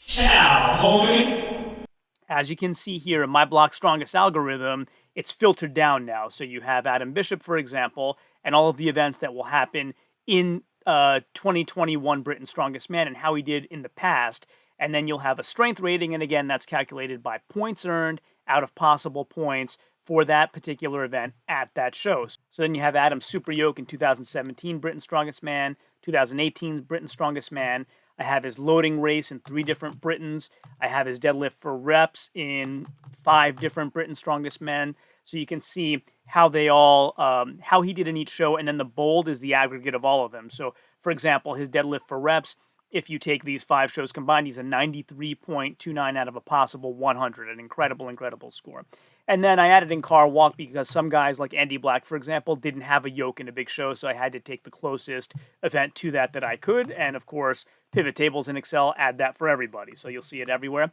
Ciao, homie. As you can see here in my block's strongest algorithm, it's filtered down now. So you have Adam Bishop, for example, and all of the events that will happen in 2021 Britain's Strongest Man and how he did in the past. And then you'll have a strength rating, and again, that's calculated by points earned out of possible points for that particular event at that show. So then you have Adam Super Yoke in 2017 Britain's Strongest Man, 2018 Britain's Strongest Man. I have his loading race in 3 different Britons. I have his deadlift for reps in 5 different Britain's Strongest Men. So you can see how they all, how he did in each show, and then the bold is the aggregate of all of them. So, for example, his deadlift for reps, if you take these 5 shows combined, he's a 93.29 out of a possible 100, an incredible score. And then I added in car walk because some guys like Andy Black, for example, didn't have a yoke in a big show, so I had to take the closest event to that I could. And of course, pivot tables in Excel add that for everybody, so you'll see it everywhere.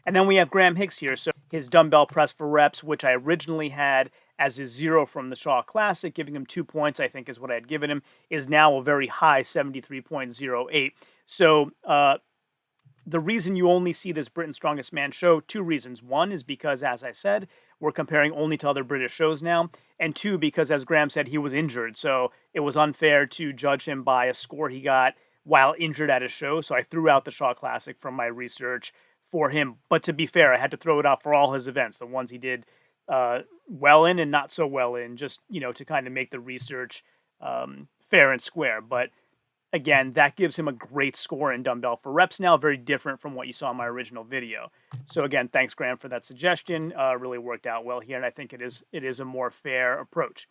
And then we have Graham Hicks here, so his dumbbell press for reps, which I originally had as his 0 from the Shaw Classic, giving him 2 points, I think is what I had given him, is now a very high 73.08. So the reason you only see this Britain's Strongest Man show, 2 reasons. 1 is because, as I said, we're comparing only to other British shows now. And 2, because, as Graham said, he was injured. So it was unfair to judge him by a score he got while injured at a show. So I threw out the Shaw Classic from my research for him. But to be fair, I had to throw it out for all his events, the ones he did well in and not so well in, just, to kind of make the research fair and square. But again, that gives him a great score in dumbbell for reps now, very different from what you saw in my original video. So again, thanks, Graham, for that suggestion. Really worked out well here, and I think it is a more fair approach.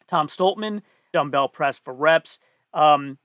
Tom Stoltman, dumbbell press for reps.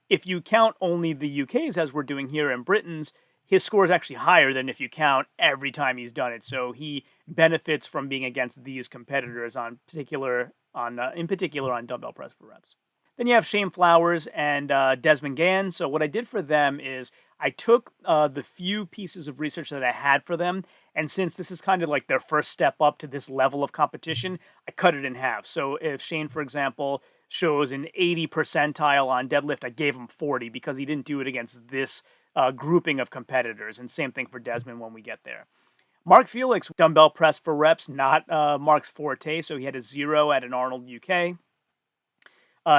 If you count only the UK's, as we're doing here in Britain's, his score is actually higher than if you count every time he's done it. So he benefits from being against these competitors in particular on dumbbell press for reps. Then you have Shane Flowers and Desmond Gann. So what I did for them is I took the few pieces of research that I had for them, and since this is kind of like their first step up to this level of competition, I cut it in half. So if Shane, for example, shows an 80 percentile on deadlift, I gave him 40 because he didn't do it against this grouping of competitors. And same thing for Desmond when we get there. Mark Felix, dumbbell press for reps, not Mark's forte, so he had a 0 at an Arnold UK.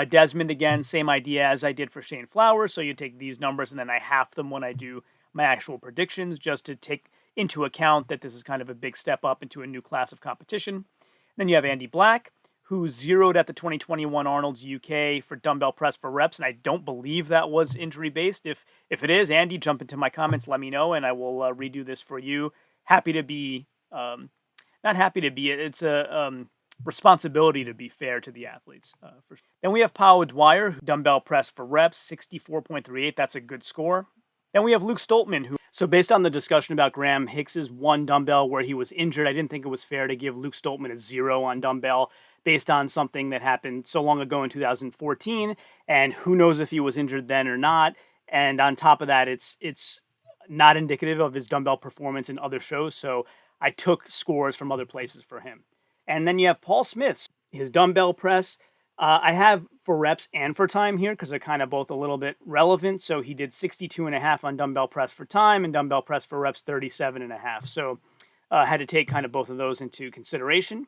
Desmond, again, same idea as I did for Shane Flowers. So you take these numbers and then I half them when I do my actual predictions, just to take into account that this is kind of a big step up into a new class of competition. Then you have Andy Black, who 0'd at the 2021 Arnold's UK for dumbbell press for reps, and I don't believe that was injury-based. If it is, Andy, jump into my comments, let me know, and I will redo this for you. Happy to be, not happy to be, it's a responsibility to be fair to the athletes. Then we have Powell Dwyer, dumbbell press for reps, 64.38. That's a good score. Then we have Luke Stoltman, so based on the discussion about Graham Hicks's 1 dumbbell where he was injured, I didn't think it was fair to give Luke Stoltman a 0 on dumbbell based on something that happened so long ago in 2014, and who knows if he was injured then or not. And on top of that, it's not indicative of his dumbbell performance in other shows, so I took scores from other places for him. And then you have Paul Smith, his dumbbell press. I have for reps and for time here because they're kind of both a little bit relevant. So he did 62.5 on dumbbell press for time and dumbbell press for reps 37.5. So I had to take kind of both of those into consideration.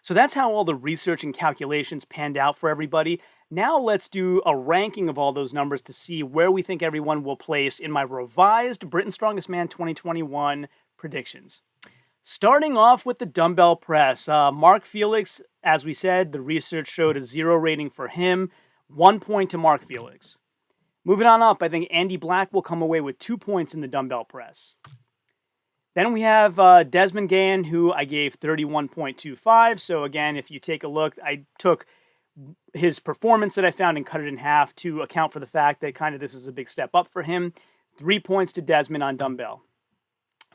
So that's how all the research and calculations panned out for everybody. Now let's do a ranking of all those numbers to see where we think everyone will place in my revised Britain's Strongest Man 2021 predictions. Starting off with the dumbbell press, Mark Felix, as we said, the research showed a 0 rating for him, 1 point to Mark Felix. Moving on up, I think Andy Black will come away with 2 points in the dumbbell press. Then we have Desmond Gann, who I gave 31.25. So again, if you take a look, I took his performance that I found and cut it in half to account for the fact that kind of this is a big step up for him. 3 points to Desmond on dumbbell.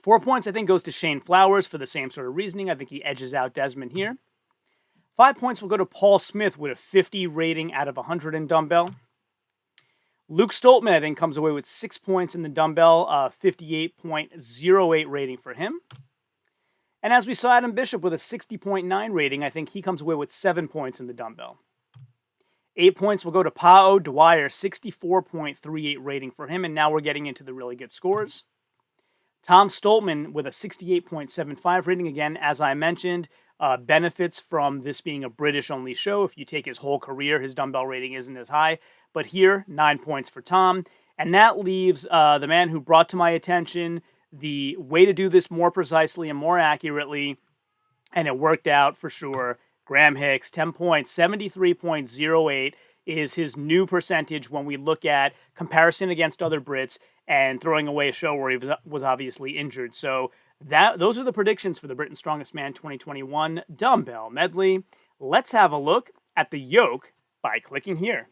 4 points, I think, goes to Shane Flowers for the same sort of reasoning. I think he edges out Desmond here. 5 points will go to Paul Smith with a 50 rating out of 100 in dumbbell. Luke Stoltman, I think, comes away with 6 points in the dumbbell, 58.08 rating for him. And as we saw Adam Bishop with a 60.9 rating, I think he comes away with 7 points in the dumbbell. 8 points will go to Powell Dwyer, 64.38 rating for him. And now we're getting into the really good scores. Tom Stoltman with a 68.75 rating. Again, as I mentioned, benefits from this being a British-only show. If you take his whole career, his dumbbell rating isn't as high. But here, 9 points for Tom. And that leaves the man who brought to my attention the way to do this more precisely and more accurately, and it worked out for sure. Graham Hicks, 10 points, 73.08 is his new percentage when we look at comparison against other Brits and throwing away a show where he was obviously injured. So those are the predictions for the Britain's Strongest Man 2021 Dumbbell Medley. Let's have a look at the yoke by clicking here.